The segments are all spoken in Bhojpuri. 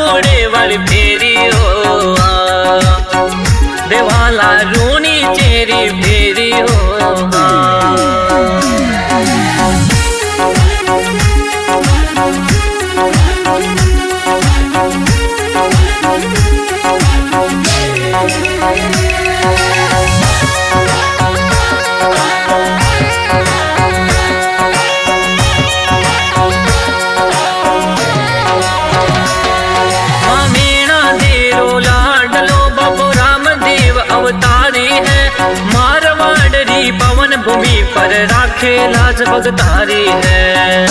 भादुड़े वाली फेरी हो देवाला रूनी चेरी फेरी हो अवतारी है मारवाड़ी पवन भूमि पर राखे लाज भगतारी है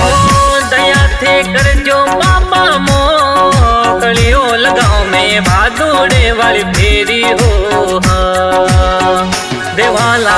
ओ दया थे कर जो बाबा मोकलियो लगाओ में भादुड़े वाली फेरी हो देवाला